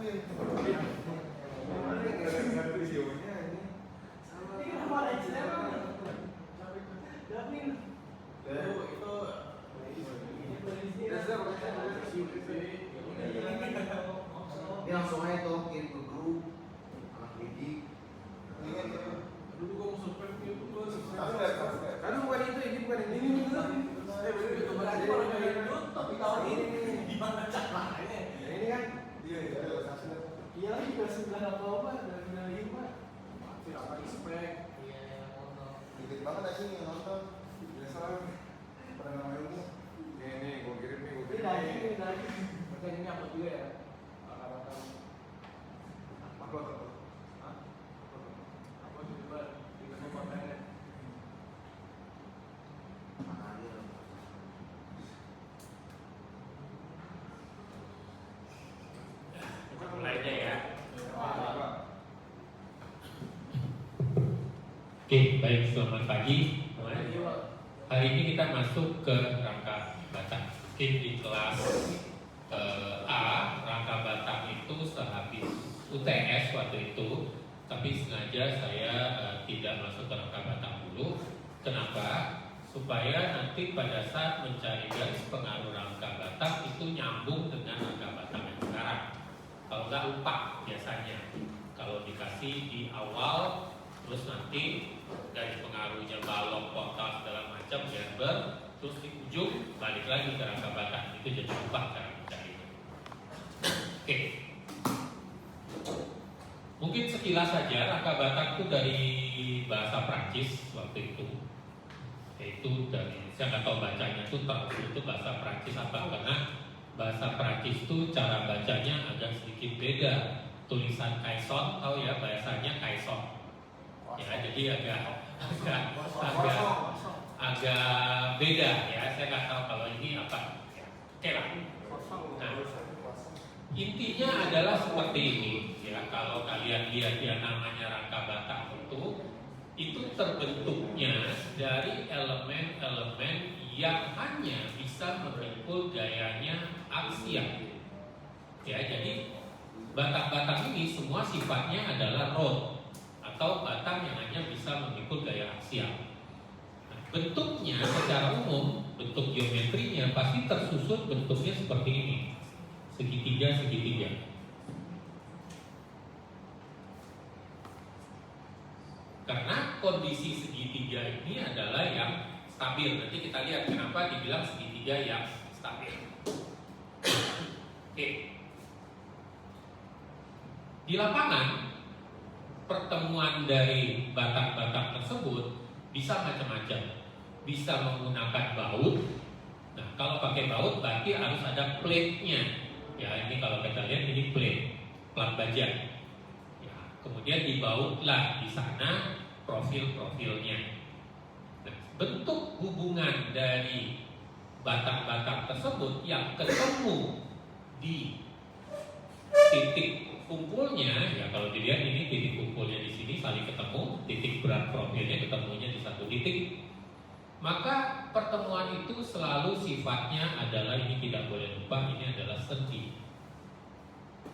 Ini langsung aja tuh kirim ke grup anak didik. Dulu gua mau survei itu terus. Karena bukan ini bukan ini. Itu berarti kalau nyari tapi tahun ini gimana caranya? Ini kan Iya lagi kelas 9 apa dari medali 5. Tidak apa expect. Iya yang nonton. Dikit banget aja yang nonton. Biasa pada nama ilmu. Nih, gua kirim nih, Ini lagi. Makanya ini apa juga ya? Kata-kata. Apa? Hah? Apa juga? Kita mau pamernya. Mulainya ya. Oke, baik, selamat pagi. Hari ini kita masuk ke rangka Batak. Mungkin di kelas A, rangka Batak itu sehabis UTS waktu itu, tapi sengaja saya tidak masuk ke rangka Batak dulu. Kenapa? Supaya nanti pada saat mencari garis pengaruh rangka Batak itu nyambung dengan rangka Batak yang sekarang. Kalau nggak lupa biasanya. Kalau dikasih di awal, terus nanti garis pengaruhnya balok, portal segala macam, gerber, terus di ujung balik lagi ke rangka Batak, itu jadi lupa cara mencarinya. Oke. Mungkin sekilas saja rangka Batak itu dari bahasa Prancis waktu itu. Yaitu dari, saya nggak tahu bacanya itu bahasa Prancis apa, karena bahasa Prancis itu cara bacanya agak sedikit beda. Tulisan Kaison, tahu ya bahasanya Kaison. Ya, jadi agak beda ya. Saya nggak tahu kalau ini apa. Oke lah. Nah, intinya adalah seperti ini ya. Kalau kalian lihat ya namanya rangka Batak itu terbentuknya dari elemen-elemen yang hanya bisa memikul gayanya aksial. Ya, jadi batang-batang ini semua sifatnya adalah rod atau batang yang hanya bisa memikul gaya aksial. Nah, bentuknya secara umum, bentuk geometrinya pasti tersusun bentuknya seperti ini, segitiga. Karena kondisi segitiga ini adalah yang stabil. Nanti kita lihat kenapa dibilang segitiga yang stabil. Oke. Di lapangan, pertemuan dari batang-batang tersebut bisa macam-macam. Bisa menggunakan baut. Nah, kalau pakai baut berarti harus ada plate-nya. Ya, ini kalau kita lihat ini plat baja. Ya, kemudian dibautlah di sana profil-profilnya. Nah, bentuk hubungan dari batang-batang tersebut yang ketemu di titik kumpulnya, ya kalau dilihat ini titik kumpulnya di sini saling ketemu, titik berat profilnya ketemunya di satu titik, maka pertemuan itu selalu sifatnya adalah, ini tidak boleh lupa, ini adalah sendi.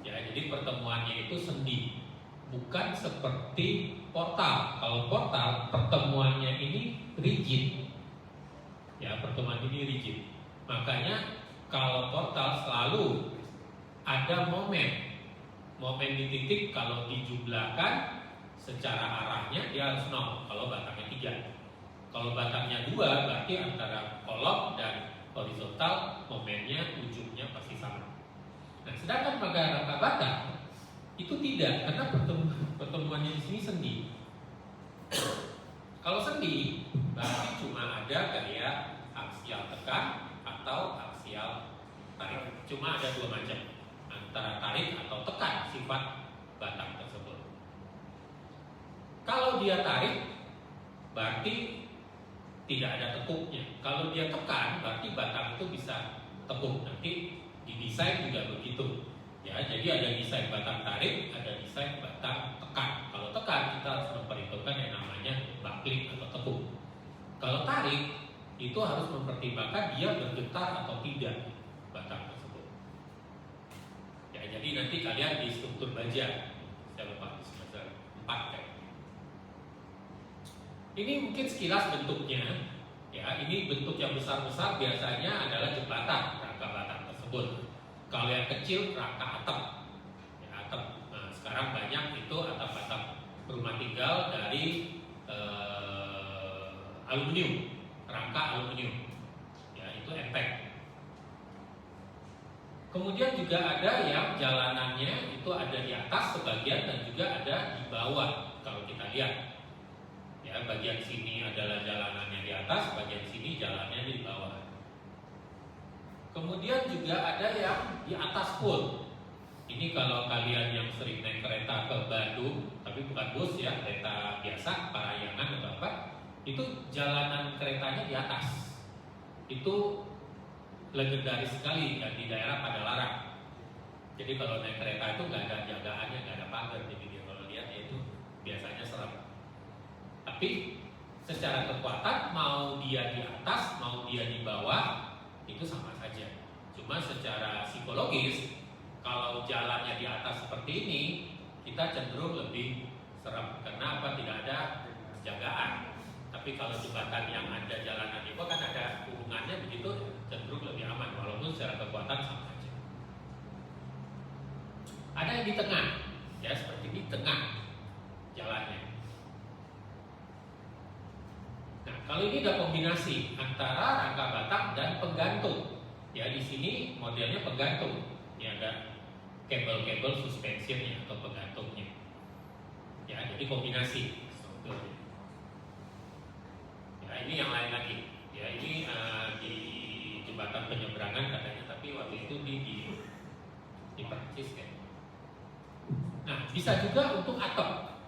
Ya, jadi pertemuannya itu sendi, bukan seperti portal. Kalau portal pertemuannya ini rigid. Ya, pertemuan ini rigid. Makanya kalau portal selalu ada momen di titik, kalau dijumlahkan secara arahnya dia harus 0 kalau batangnya 3. Kalau batangnya 2 berarti antara kolom dan horizontal momennya ujungnya pasti sama. Nah, sedangkan pada rangka batang itu tidak, karena pertemuannya di sini sendi. Kalau sendi berarti cuma ada gaya aksial tekan atau aksial tarik. Cuma ada dua macam, antara tarik atau tekan sifat batang tersebut. Kalau dia tarik berarti tidak ada tekuknya. Kalau dia tekan berarti batang itu bisa tekuk. Nanti didesain juga begitu. Ya, jadi ada desain batang tarik, ada desain batang tekan. Kalau tekan kita harus memperhitungkan yang namanya buckling atau tekuk. Kalau tarik itu harus mempertimbangkan dia bergetar atau tidak batang tersebut. Ya, jadi nanti kalian di struktur baja. Saya lupa di semester 4 kayak. Ini mungkin sekilas bentuknya. Ya, ini bentuk yang besar-besar biasanya adalah jembatan rangka batang tersebut. Kalau yang kecil rangka atap. Ya, atap. Nah, sekarang banyak itu atap-atap rumah tinggal dari aluminium, rangka aluminium. Ya, itu enteng. Kemudian juga ada yang jalanannya itu ada di atas sebagian dan juga ada di bawah. Kalau kita lihat, ya, bagian sini adalah jalanannya di atas, bagian sini jalannya di bawah. Kemudian juga ada yang di atas pun. Ini kalau kalian yang sering naik kereta ke Bandung, tapi bukan bus ya, kereta biasa, Parahyangan atau apa, itu jalanan keretanya di atas. Itu legendaris sekali dan di daerah Padalarang. Jadi kalau naik kereta itu nggak ada jagaannya, nggak ada pagar. Jadi dia kalau lihat ya itu biasanya serem. Tapi secara kekuatan mau dia di atas, mau dia di bawah itu sama saja. Cuma secara psikologis kalau jalannya di atas seperti ini kita cenderung lebih serem karena apa? Tidak ada jagaan. Tapi kalau jembatan yang ada jalanan itu kan ada hubungannya begitu, cenderung lebih aman walaupun secara kekuatan sama saja. Ada yang di tengah, ya seperti di tengah jalannya. Nah, kalau ini ada kombinasi antara rangka batang dan penggantung. Ya di sini modelnya penggantung. Ya ada kabel-kabel suspensionnya atau penggantungnya. Ya jadi kombinasi. Ya ini yang lain lagi. Ya ini di jembatan penyeberangan katanya, tapi waktu itu di Prancis kan. Nah bisa juga untuk atap.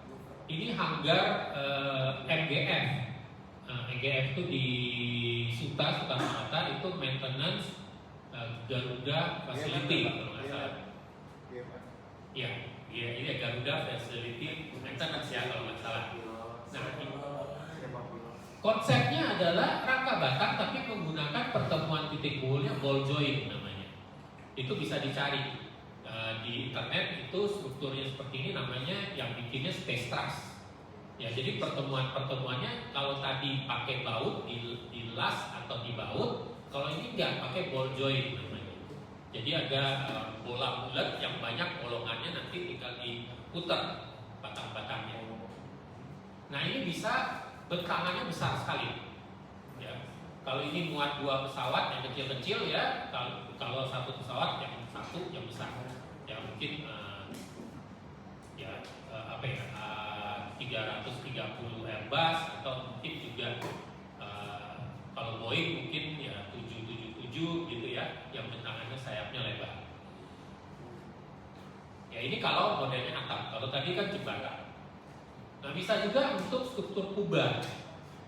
Ini hanggar MGF. MGF itu di Soekarno-Hatta itu maintenance Garuda Facility kalau nggak salah. Iya, ini Garuda Facility maintenance ya kalau nggak salah. Nah, konsepnya adalah rangka batang tapi menggunakan pertemuan titik bolnya ball joint namanya. Itu bisa dicari di internet, itu strukturnya seperti ini, namanya yang bikinnya space truss. Ya, jadi pertemuannya kalau tadi pakai baut di las atau di baut, kalau ini enggak pakai ball joint namanya. Jadi ada bola bulat yang banyak bolongannya, nanti tinggal diputar batang-batangnya. Nah ini bisa bentangannya besar sekali. Ya, kalau ini muat 2 pesawat yang kecil-kecil ya, kalau satu pesawat yang satu yang besar, ya mungkin 330 Airbus atau mungkin juga kalau Boeing mungkin ya 777 gitu ya, yang bentangannya sayapnya lebar. Ya ini kalau modelnya atap, kalau tadi kan jembatan. Nah bisa juga untuk struktur kubah,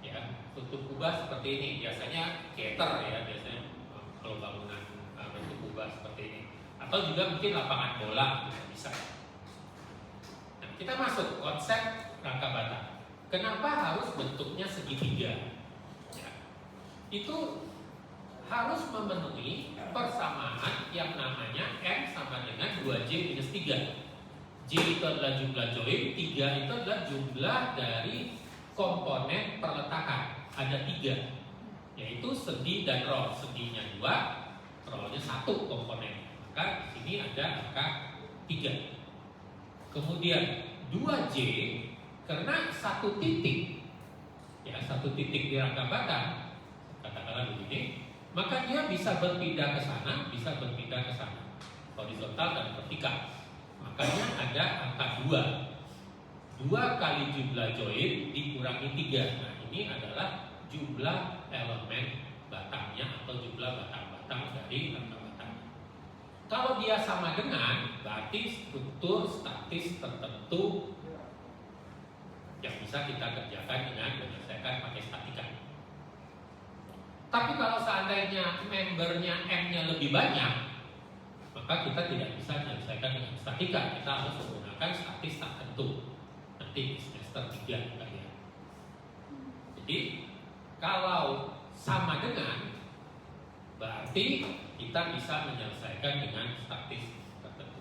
ya struktur kubah seperti ini biasanya cater ya, biasanya kalau bangunan bentuk kubah seperti ini, atau juga mungkin lapangan bola bisa. Nah kita masuk konsep rangka batang. Kenapa harus bentuknya segitiga? Ya, itu harus memenuhi persamaan yang namanya M sama dengan 2J minus 3. J itu adalah jumlah join, 3 itu adalah jumlah dari komponen perletakan. Ada 3, yaitu segi dan roll. Seginya 2, rollnya 1 komponen. Maka di sini ada angka 3. Kemudian 2J karena 1 titik, ya 1 titik di rangka batang, katakanlah begini, maka dia bisa berpindah ke sana, bisa berpindah ke sana, horizontal dan vertikal. Makanya ada angka 2. 2 kali jumlah join dikurangi 3. Nah ini adalah jumlah elemen batangnya atau jumlah batang-batang dari rangka batang. Kalau dia sama dengan, berarti struktur statis tertentu yang bisa kita kerjakan dengan menyelesaikan pakai statika. Tapi kalau seandainya membernya M-nya lebih banyak, maka kita tidak bisa menyelesaikan dengan statika. Kita harus menggunakan statis tak tentu. Nanti di semester 3 kita lihat. Jadi kalau sama dengan, berarti kita bisa menyelesaikan dengan statis tertentu.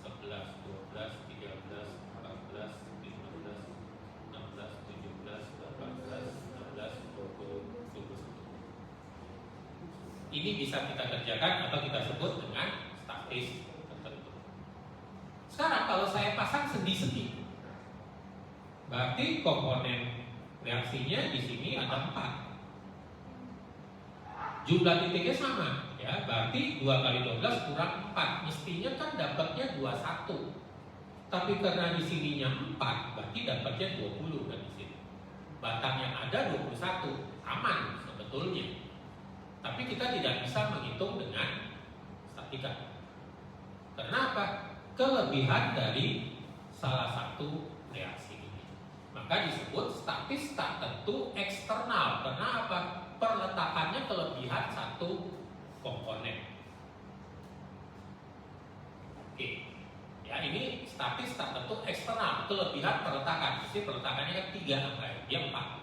11, 12, 13, 14, 15, 16, 17, 18, 19, 20, 21. Ini bisa kita kerjakan atau kita sebut dengan statis tertentu. Sekarang kalau saya pasang sendi-sendi, berarti komponen reaksinya di sini ada 4. Jumlah titiknya sama, Ya, berarti 2 kali 12 kurang 4. Mestinya kan dapatnya 21. Tapi karena di sininya 4, berarti dapatnya 20 kan di sini. Batang yang ada 21, aman sebetulnya. Tapi kita tidak bisa menghitung dengan statika. Karena apa? Kelebihan dari salah satu reaksi ini. Maka disebut statis tak tentu eksternal. Karena apa? Perletakannya kelebihan satu komponen. Oke. Ya, ini statis tak tentu eksternal, kelebihan perletakan. Jadi perletakannya kan 3 angka, dia 4.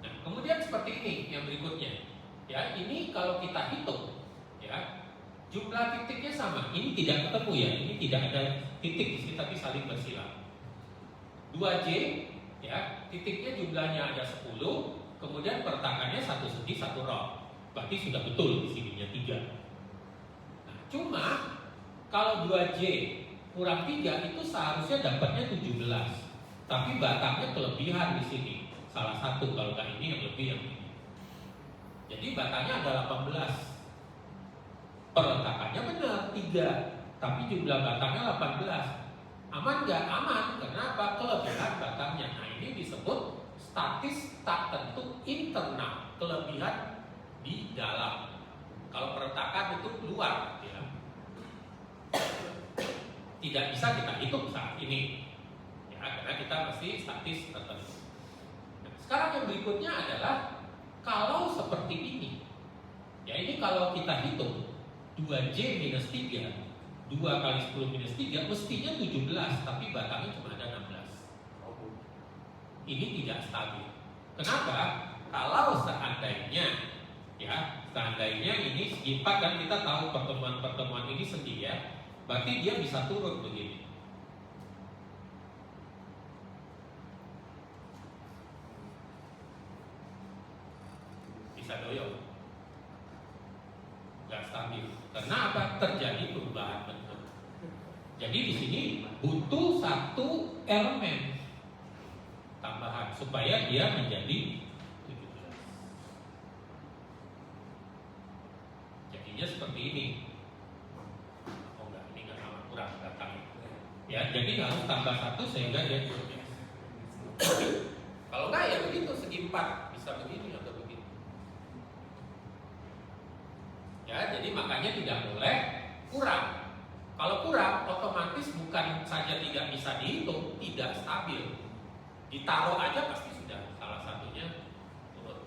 Nah, kemudian seperti ini yang berikutnya. Ya, ini kalau kita hitung, ya, jumlah titiknya sama. Ini tidak ketemu ya, ini tidak ada titik di sini tapi saling bersilang. 2J, ya, titiknya jumlahnya ada 10, kemudian perletakannya 1 segi 1 rod. Berarti sudah betul di sininya 3. Cuma kalau 2J kurang 3 itu seharusnya dapatnya 17. Tapi batangnya kelebihan di sini. Salah satu, kalau nggak ini yang lebih yang ini. Jadi batangnya ada 18. Perletakannya benar 3, tapi jumlah batangnya 18. Aman nggak? Aman. Kenapa? Kelebihan batangnya. Nah, ini disebut statis tak tentu internal. Kelebihan di dalam. Kalau perletakan itu luar, ya. Tidak bisa kita hitung saat ini, ya, karena kita mesti statis tertentu. Nah, sekarang yang berikutnya adalah kalau seperti ini, ya, ini kalau kita hitung 2J minus 3, 2 kali 10 minus 3 mestinya 17, tapi batangnya cuma ada 16. Ini tidak stabil. Kenapa? Kalau seandainya, ya, seandainya ini segi 4 kan kita tahu pertemuan-pertemuan ini sendi ya, berarti dia bisa turun begini. Bisa doyong, nggak stabil. Karena apa? Terjadi perubahan bentuk. Jadi di sini butuh satu elemen tambahan supaya dia menjadi 17. Jadinya seperti ini. Oh enggak, ini enggak sama, kurang datang. Ya, jadi harus tambah 1 sehingga dia 17. Kalau enggak ya begitu, segi 4 bisa begini atau begini. Ya, jadi makanya tidak boleh kurang. Kalau kurang, otomatis bukan saja tidak bisa dihitung, tidak stabil. Ditaruh aja pasti sudah salah satunya turun.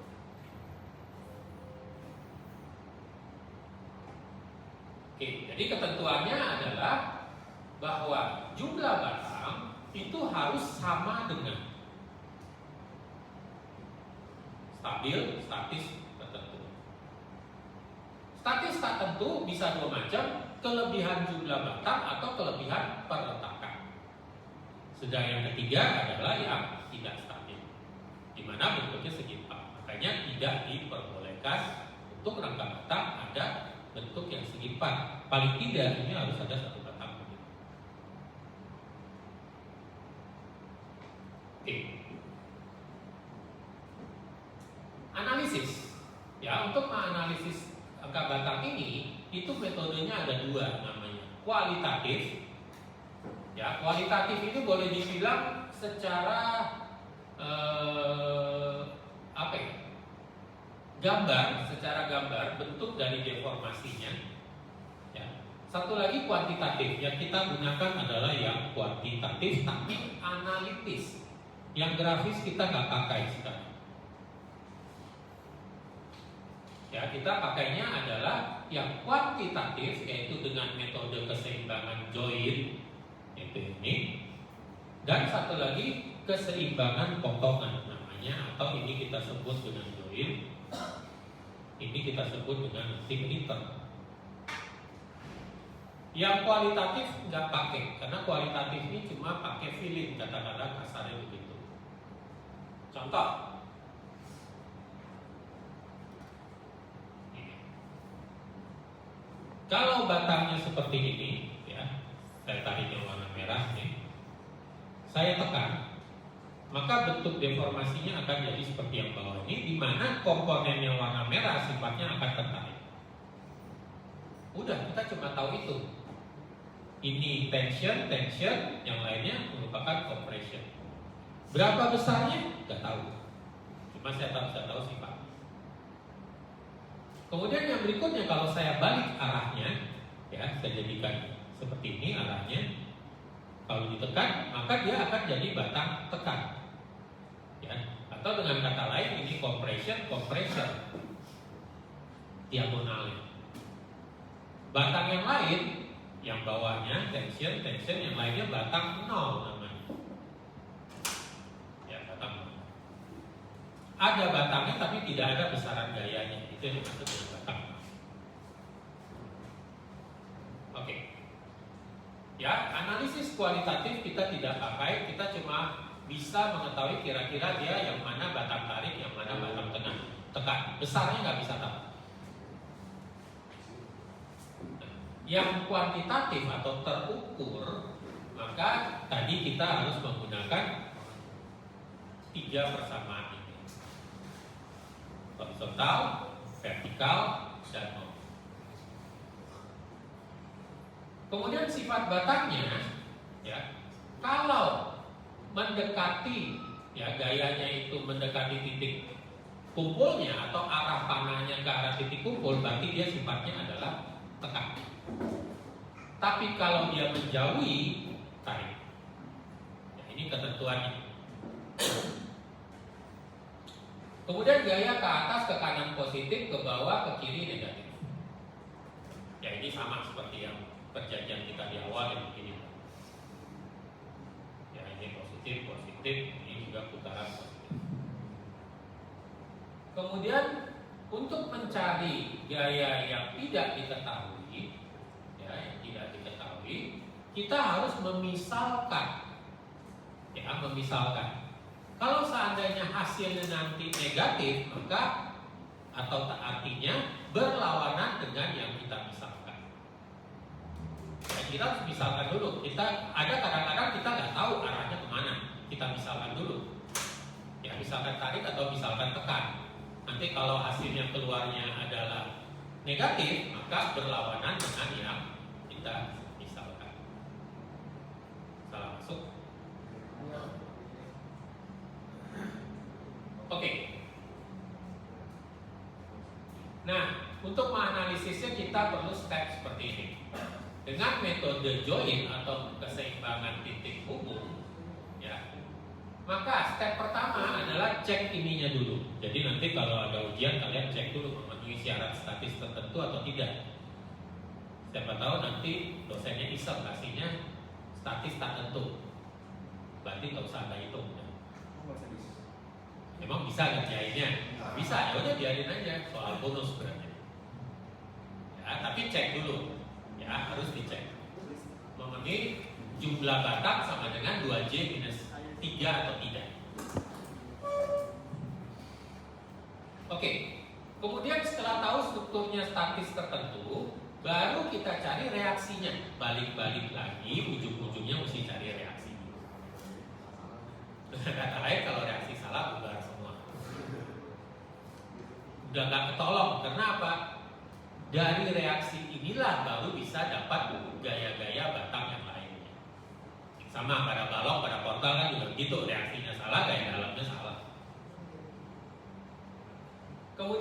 Oke, jadi ketentuannya adalah bahwa jumlah batang itu harus sama dengan stabil, statis tertentu. Statis tak tentu bisa 2 macam, kelebihan jumlah batang atau kelebihan perletakan. Sedang yang ketiga adalah yang tidak stabil, di mana bentuknya segi 4. Makanya tidak diperbolehkan untuk rangka batang ada bentuk yang segi 4. Paling tidak ini harus ada 1 batang. Oke. Analisis. Ya, untuk menganalisis angka batang ini itu metodenya ada 2 namanya. Kualitatif. Ya, kualitatif ini boleh dibilang secara apa ya? Gambar, secara gambar bentuk dari deformasinya. Ya. Satu lagi kuantitatif, yang kita gunakan adalah yang kuantitatif tapi analitis. Yang grafis kita nggak pakai sekarang. Ya, kita pakainya adalah yang kuantitatif, yaitu dengan metode keseimbangan join, itu ini. Dan satu lagi keseimbangan potongan namanya, atau ini kita sebut dengan join. Ini kita sebut dengan meter. Yang kualitatif nggak pakai, karena kualitatif ini cuma pakai feeling, kata-kata kasarnya begitu. Contoh. Kalau batangnya seperti ini, ya, saya tarik yang warna merah nih, saya tekan, maka bentuk deformasinya akan jadi seperti yang bawah ini, di mana komponen yang warna merah sifatnya akan tertarik. Udah, kita cuma tahu itu. Ini tension, yang lainnya merupakan compression. Berapa besarnya? Gak tahu. Cuma saya tahu sifat. Kemudian yang berikutnya, kalau saya balik arahnya, ya, saya jadikan seperti ini arahnya. Kalau ditekan, maka dia akan jadi batang tekan. Ya, atau dengan kata lain, ini compression, diagonalnya. Batang yang lain, yang bawahnya tension, yang lainnya batang nol namanya. Ya, batang nol. Ada batangnya tapi tidak ada besaran gayanya. Itu yang dimaksud dengan batang nol. Oke. Ya, analisis kualitatif kita tidak pakai, kita cuma bisa mengetahui kira-kira dia yang mana batang tarik, yang mana batang tekan. Besarnya nggak bisa tahu. Yang kuantitatif atau terukur, maka tadi kita harus menggunakan 3 persamaan ini: horizontal, vertikal, dan non. Kemudian sifat batangnya, ya, kalau mendekati, ya, gayanya itu mendekati titik kumpulnya atau arah panahnya ke arah titik kumpul, berarti dia sifatnya adalah tekan. Tapi kalau dia menjauhi, tarik. Ya, ini ketentuannya. Kemudian gaya ke atas, ke kanan positif, ke bawah, ke kiri negatif. Ya, ini sama seperti yang perjanjian kita di awal yang begini. Ya, ini positif, ini juga putaran positif. Kemudian untuk mencari gaya yang tidak diketahui, kita harus memisalkan. Ya, memisalkan. Kalau seandainya hasilnya nanti negatif, maka atau artinya berlawanan dengan yang kita misalkan. Ya, kita harus misalkan dulu. Kita ada kadang-kadang kita nggak tahu arahnya kemana. Kita misalkan dulu. Ya, misalkan tarik atau misalkan tekan. Nanti kalau hasilnya keluarnya adalah negatif, maka berlawanan dengan yang kita misalkan. Salah masuk. Oke. Nah, untuk menganalisisnya kita perlu step seperti ini. Dengan metode join atau keseimbangan titik hubung, ya, maka step pertama adalah cek ininya dulu. Jadi nanti kalau ada ujian kalian cek dulu memenuhi syarat statis tertentu atau tidak. Siapa tahu nanti dosennya iseng kasihnya statis tak tentu. Berarti nggak usah ada hitung. Emang bisa ngerjainnya? Bisa, ya udah biarin aja, soal bonus berarti. Ya, tapi cek dulu. Ya, harus dicek. Memenuhi jumlah batang sama dengan 2J minus 3 atau tidak. Oke. Kemudian setelah tahu strukturnya statis tertentu, baru kita cari reaksinya. Balik-balik lagi, ujung-ujungnya mesti cari reaksi. Kata lain, kalau reaksi salah bubar semua. Udah gak ketolong. Karena apa? Dari reaksi inilah baru bisa dapat gaya-gaya batang yang lainnya. Sama pada balok, pada portal kan juga begitu. Reaksinya salah, gaya dalamnya salah.